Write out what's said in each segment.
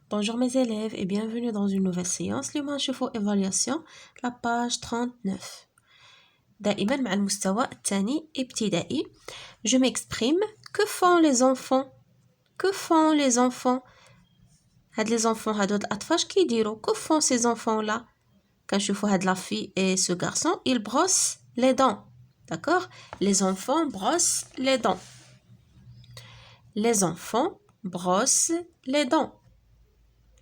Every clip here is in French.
Bonjour mes élèves et bienvenue dans une nouvelle séance. اليوم هنشوفوا évaluation la page 39. دائما مع المستوى الثاني ابتدائي. Je m'exprime. Que font les enfants? Que font les enfants? هاد les enfants هادو الأطفال كيديروا؟ Que font ces enfants là? كنشوفوا هاد la fille et ce garçon, ils brossent les dents. D'accord? Les enfants brossent les dents. Les enfants brossent les dents.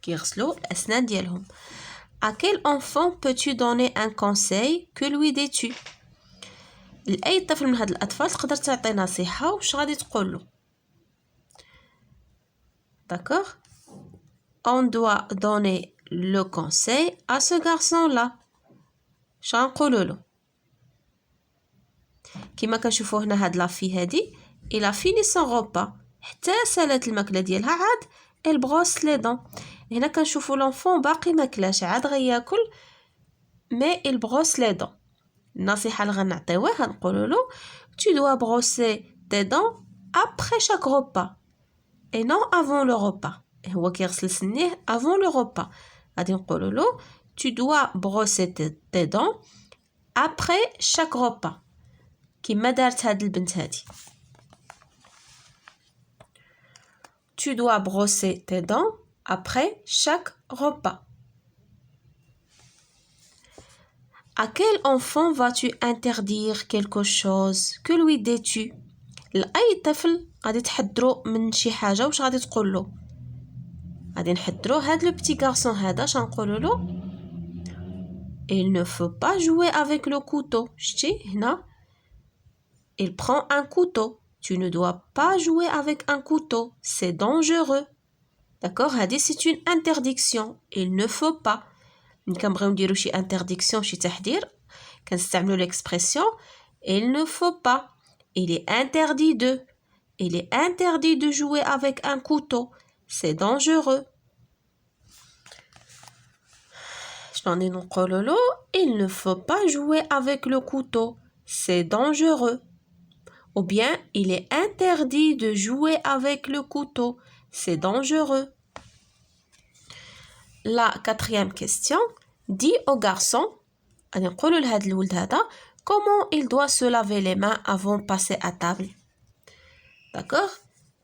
كيغسلوا الأسنان ديالهم. À quel enfant peux-tu donner un conseil? Que lui dis-tu? لأي طفل من هاد الأطفال تقدر تعطي نصيحة واش غادي تقول له؟ D'accord? On doit donner le conseil à ce garçon-là. اش غنقولوا له؟ كيما كنشوفوا هنا هاد لافي هادي il a fini son repas حتى سالات الماكلة ديالها عاد elle brosse les dents. هنا كنشوفوا l'enfant باقي ماكلاش عاد غياكل mais il brosse les dents. النصيحة اللي غنعطيوه غنقولوا له tu dois brosser tes dents après chaque repas et non avant le repas. هو كيغسل سنيه avant le repas. غادي نقولوا له tu dois brosser tes dents après chaque repas كيما دارت هاد البنت هادي. Tu dois brosser tes dents après chaque repas. À quel enfant vas-tu interdire quelque chose? Que lui dis-tu? لأي طفل غادي تحذرو من شي حاجة واش غادي تقول له؟ غادي نحذرو هاد لو بتي غارسون هذا اش نقولوا له؟ Il ne faut pas jouer avec le couteau. شتي هنا il prend un couteau. Tu ne dois pas jouer avec un couteau. C'est dangereux. D'accord? هذه c'est une interdiction. Il ne faut pas. ملي كنبغيو نديرو شي interdiction شي تحذير كنستعملو l'expression il ne faut pas. Il est interdit de. Il est interdit de jouer avec un couteau. C'est dangereux. شنو نقولو له؟ Il ne faut pas jouer avec le couteau. C'est dangereux. Ou bien, il est interdit de jouer avec le couteau. C'est dangereux. La quatrième question. Dis au garçon, comment il doit se laver les mains avant de passer à table. D'accord?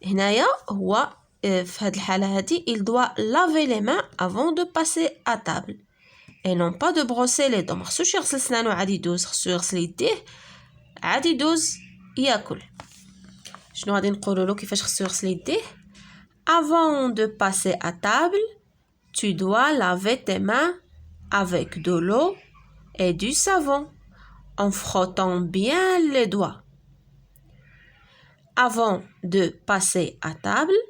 هنايا هو في هاد الحالة هادي il doit laver les mains avant de passer à table. Et non pas de brosser les dents. خصوش يغسل سنانو عاد يدوز، خصو يغسل يديه عاد يدوز ياكل. شنو غادي نقولوا له كيفاش خصو يغسل يديه؟ Avant de passer à table, tu dois laver tes mains avec de l'eau et du savon en frottant bien les doigts. Avant de passer à table,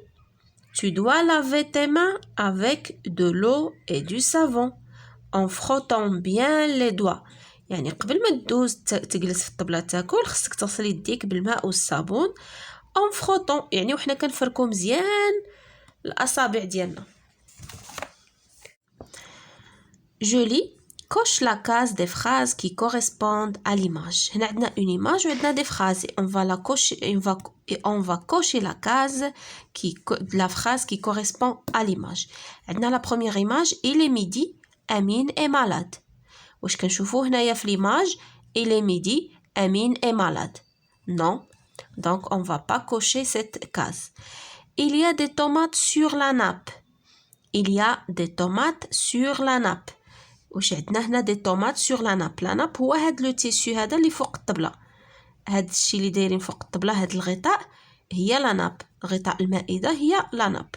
tu dois laver tes mains avec de l'eau et du savon en frottant bien les doigts. يعني قبل ما تدوز تجلس في الطبلة تاكل خصك تغسل يديك بالماء والصابون en frottant يعني وحنا كنفركو مزيان الأصابع ديالنا. Je lis. Coche la case des phrases qui correspondent à l'image. هنا عندنا une image وعندنا des phrases et on va la cocher on va cocher la case de la phrase qui correspond à l'image. عندنا la première image il est midi Amine est malade. واش كنشوفوا هنايا في l'image il est midi Amine est malade. Non. Donc on va pas cocher cette case. Il y a des tomates sur la nappe. Il y a des tomates sur la nappe. واش عندنا هنا دي طوماط سور لا ناب. لا ناب هو هاد لو تيسيو هذا اللي فوق الطبله. هاد الشيء اللي دايرين فوق الطبله هاد الغطاء هي لا ناب. غطاء المائده هي لا ناب.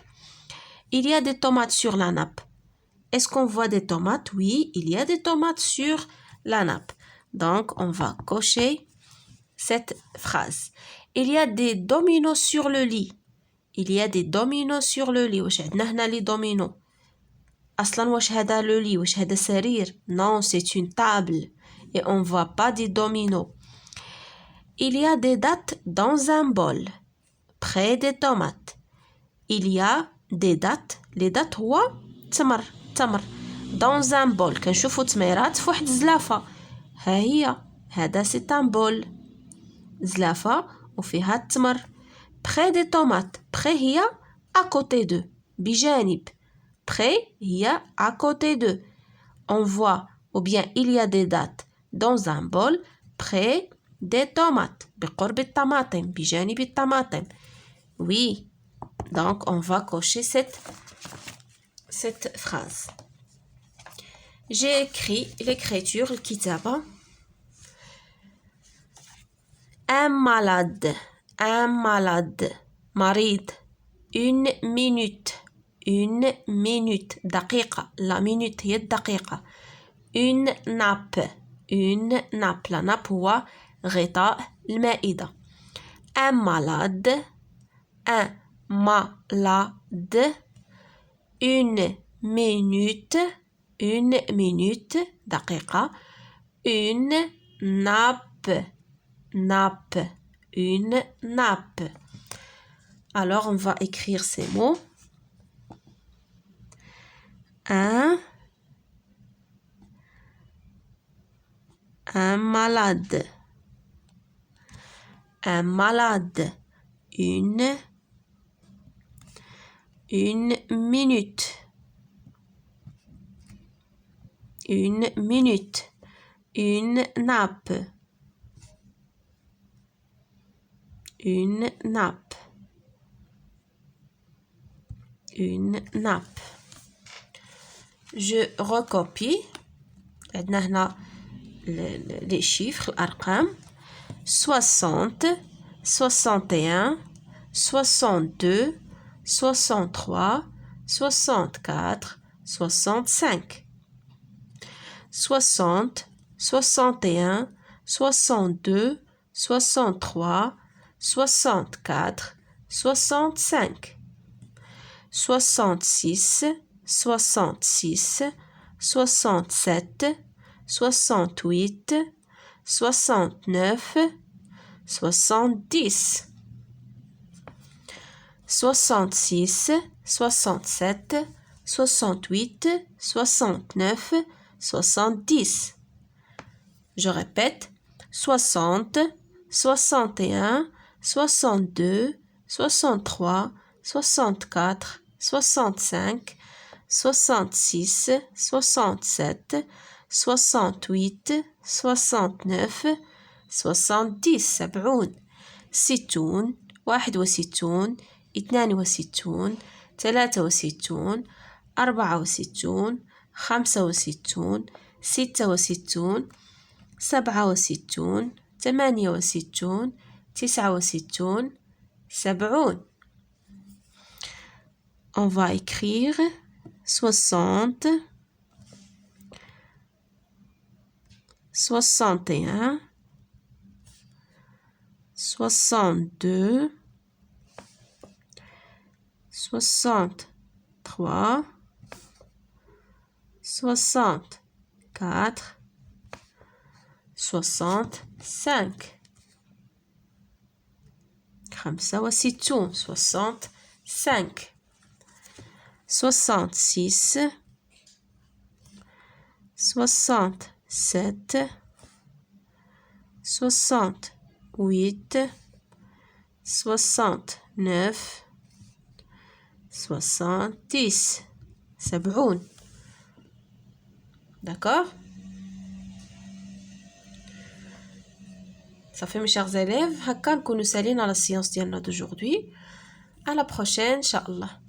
Il y a des tomates sur la nappe. Est-ce qu'on voit des tomates? Oui, il y a des tomates sur la nappe. Donc on va cocher cette phrase. Il y a des dominos sur le lit. Il y a des dominos sur le lit. واش عندنا هنا لي دومينو؟ أصلاً واش هذا لو لي واش هذا سرير؟ Non, c'est une table et on voit pas des dominos. Il y a des dattes dans un bol près des tomates. Il y a des dattes. Les dattes هو تمر dans un bol. كنشوفوا تميرات في واحد الزلافة. ها هي هذا c'est un bol. زلافة وفيها التمر. Près des tomates. Près هي à côté de بجانب. Près, il y a à côté de. On voit, ou bien il y a des dates dans un bol près des tomates. بقرب الطماطم بجانب الطماطم. Oui, donc on va cocher cette phrase. J'ai écrit l'écriture, le kitaba. Un malade, marid. Une minute, دقيقة. La minute هي الدقيقة. Une nappe, La nappe هو غطاء المائدة. Un malade, Une minute, دقيقة. Une nappe, Une nappe. Alors, on va écrire ces mots. Un malade. Une minute. Une nappe. Une nappe. Je recopie. عندنا les chiffres, الأرقام. 60, 61, 62, 63, 64, 65. 60, 61, 62, 63, 64, 65. 66, 67, 68, 69, 70. 66, 67, 68, 69, 70. Je répète, 60, 61, 62, 63, 64, 65, 66, 67, 68, 69, 70. 70. 60, 61, 62, 63, 64, 65, 66, 67, 68, 69, 70. On va écrire 60, 61, 62, 63, 64, 65. 65, 65. 66, 67, 68, 69, 70. 70. D'accord? Ça fait mes chers élèves, هكا نكونوا سالينا على السيانس ديالنا d'aujourd'hui. À la prochaine, Inch'Allah.